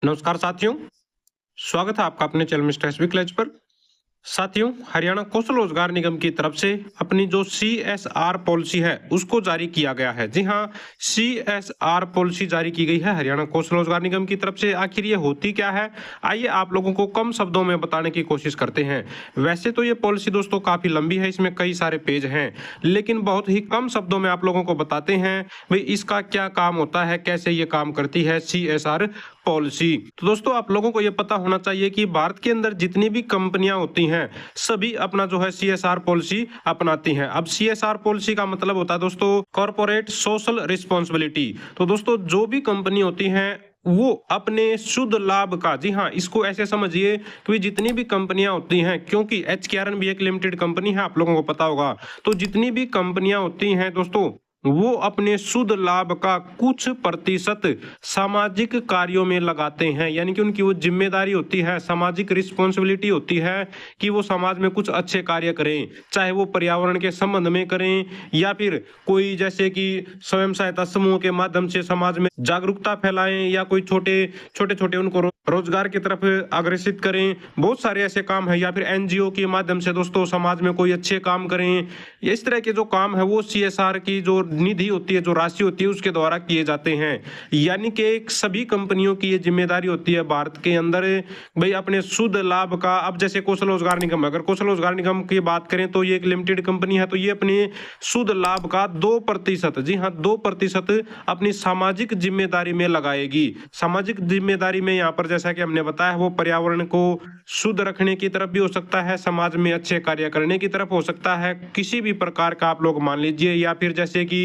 नमस्कार साथियों, स्वागत है आपका अपने चैनल मिस्टर एसबी कॉलेज पर। साथियों, हरियाणा कौशल रोजगार निगम की तरफ से अपनी जो सीएसआर पॉलिसी है उसको जारी किया गया है। जी हाँ, सीएसआर पॉलिसी जारी की गई है हरियाणा कौशल रोजगार निगम की तरफ से। आखिर ये होती क्या है, आइए आप लोगों को कम शब्दों में बताने की कोशिश करते हैं। वैसे तो ये पॉलिसी दोस्तों काफी लंबी है, इसमें कई सारे पेज हैं, लेकिन बहुत ही कम शब्दों में आप लोगों को बताते हैं भाई इसका क्या काम होता है, कैसे ये काम करती है सीएसआर पॉलिसी। तो दोस्तों आप लोगों को ये पता होना चाहिए कि भारत के अंदर जितनी भी कंपनियां होती हैं सभी अपना जो है सीएसआर पॉलिसी अपनाती हैं। अब सीएसआर पॉलिसी का मतलब होता है दोस्तों कॉर्पोरेट सोशल रिस्पॉन्सिबिलिटी। तो दोस्तों जो भी कंपनी होती हैं वो अपने शुद्ध लाभ का, जी हाँ, इसको ऐसे समझिए कि जितनी भी कंपनियां होती हैं, क्योंकि एचकेआरएन भी एक लिमिटेड कंपनी है, आप लोगों को पता होगा, तो जितनी भी कंपनियां होती हैं दोस्तों वो अपने शुद्ध लाभ का कुछ प्रतिशत सामाजिक कार्यों में लगाते हैं। यानी कि उनकी वो जिम्मेदारी होती है, सामाजिक रिस्पॉन्सिबिलिटी होती है कि वो समाज में कुछ अच्छे कार्य करें, चाहे वो पर्यावरण के संबंध में करें या फिर कोई जैसे कि स्वयं सहायता समूह के माध्यम से समाज में जागरूकता फैलाएं या कोई छोटे छोटे उनको रोजगार की तरफ अग्रसित करें। बहुत सारे ऐसे काम है, या फिर एनजीओ के माध्यम से दोस्तों समाज में कोई अच्छे काम करें। इस तरह के जो काम है वो सीएसआर की जो निधि होती है, जो राशि होती है, उसके द्वारा किए जाते हैं। यानी कि सभी कंपनियों की ये जिम्मेदारी होती है भारत के अंदर भाई अपने शुद्ध लाभ का। अब जैसे कौशल रोजगार निगम, अगर कौशल रोजगार निगम की बात करें तो ये एक लिमिटेड कंपनी है, तो ये अपने शुद्ध लाभ का 2%, जी हाँ 2% अपनी सामाजिक जिम्मेदारी में लगाएगी। सामाजिक जिम्मेदारी में यहाँ पर जैसा कि हमने बताया वो पर्यावरण को शुद्ध रखने की तरफ भी हो सकता है, समाज में अच्छे कार्य करने की तरफ हो सकता है, किसी भी प्रकार का आप लोग मान लीजिए, या फिर जैसे कि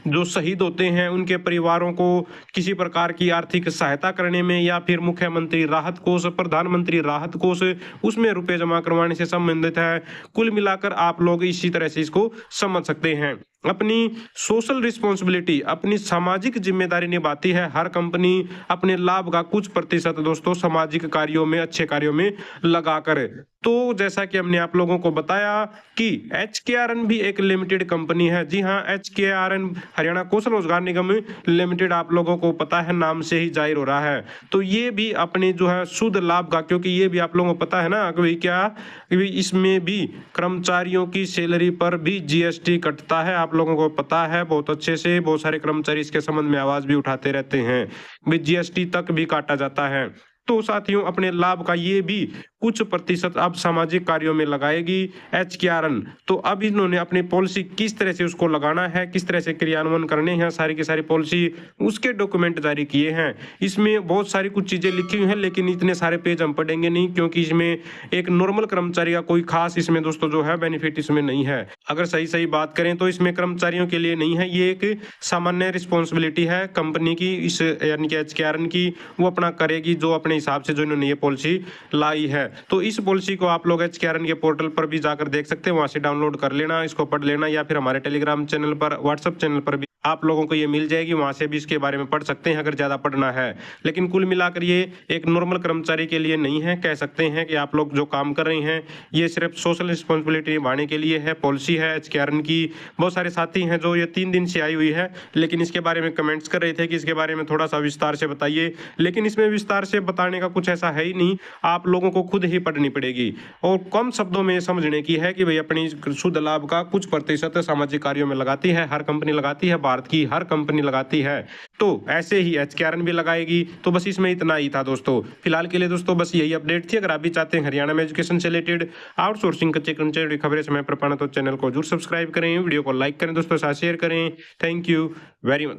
जो शहीद होते हैं उनके परिवारों को किसी प्रकार की आर्थिक सहायता करने में, या फिर मुख्यमंत्री राहत कोष, प्रधानमंत्री राहत कोष, उसमें रुपए जमा करवाने से संबंधित है। कुल मिलाकर आप लोग इसी तरह से इसको समझ सकते हैं। अपनी सोशल रिस्पॉन्सिबिलिटी, अपनी सामाजिक जिम्मेदारी निभाती है हर कंपनी अपने लाभ का कुछ प्रतिशत दोस्तों सामाजिक कार्यों में, अच्छे कार्यों में लगाकर। तो जैसा कि हमने आप लोगों को बताया कि एचकेआरएन भी एक लिमिटेड कंपनी है। जी हाँ, एचकेआरएन हरियाणा कौशल रोजगार निगम लिमिटेड आप लोगों को पता है, नाम से ही जाहिर हो रहा है। तो ये भी अपने जो है शुद्ध लाभ का, क्योंकि ये भी आप लोगों को पता है ना कि क्या कि इसमें भी कर्मचारियों की सैलरी पर भी जीएसटी कटता है। आप लोगों को पता है बहुत अच्छे से, बहुत सारे कर्मचारी इसके संबंध में आवाज भी उठाते रहते हैं, भी जीएसटी तक भी काटा जाता है। तो साथियों अपने लाभ का ये भी कुछ प्रतिशत अब सामाजिक कार्यों में लगाएगी एचकेआरएन। तो अब इन्होंने अपनी पॉलिसी किस तरह से उसको लगाना है, किस तरह से क्रियान्वयन करने हैं, सारी की सारी पॉलिसी उसके डॉक्यूमेंट जारी किए हैं। इसमें बहुत सारी कुछ चीजें लिखी हुई हैं, लेकिन इतने सारे पेज हम पढ़ेंगे नहीं, क्योंकि इसमें एक नॉर्मल कर्मचारी का कोई खास इसमें दोस्तों जो है बेनिफिट इसमें नहीं है। अगर सही सही बात करें तो इसमें कर्मचारियों के लिए नहीं है, ये एक सामान्य रिस्पॉन्सिबिलिटी है कंपनी की, इस यानी कि एचकेआरएन की, वो अपना करेगी जो अपने हिसाब से जो इन्होंने ये पॉलिसी लाई है। तो इस पॉलिसी को आप लोग एचकेआरएन के पोर्टल पर भी जाकर देख सकते हैं, वहां से डाउनलोड कर लेना, इसको पढ़ लेना, या फिर हमारे टेलीग्राम चैनल पर, व्हाट्सएप चैनल पर भी आप लोगों को ये मिल जाएगी, वहां से भी इसके बारे में पढ़ सकते हैं अगर ज्यादा पढ़ना है। लेकिन कुल मिलाकर ये एक नॉर्मल कर्मचारी के लिए नहीं है। कह सकते हैं कि आप लोग जो काम कर रहे हैं ये सिर्फ सोशल रिस्पॉन्सिबिलिटी निभाने के लिए है, पॉलिसी है एचकेआरएन की। बहुत सारे साथी हैं जो ये 3 दिन से आई हुई है, लेकिन इसके बारे में कमेंट्स कर रहे थे कि इसके बारे में थोड़ा सा विस्तार से बताइए, लेकिन इसमें विस्तार से बताने का कुछ ऐसा है ही नहीं, आप लोगों को खुद ही पढ़नी पड़ेगी और कम शब्दों में समझने की है कि भाई अपनी शुद्ध लाभ का कुछ प्रतिशत सामाजिक कार्यों में लगाती है, हर कंपनी लगाती है, भारत की हर कंपनी लगाती है। तो ऐसे ही एचकेआरएन भी लगाएगी। तो बस इसमें इतना ही था दोस्तों, फिलहाल के लिए दोस्तों बस यही अपडेट थी। अगर आप भी चाहते हैं हरियाणा में एजुकेशन से रिलेटेड आउटसोर्सिंग कच्चे कर्मचारी खबरें समय पर पाना तो चैनल को जरूर सब्सक्राइब करें, वीडियो को लाइक करें, दोस्तों साथ शेयर करें। Thank you very much.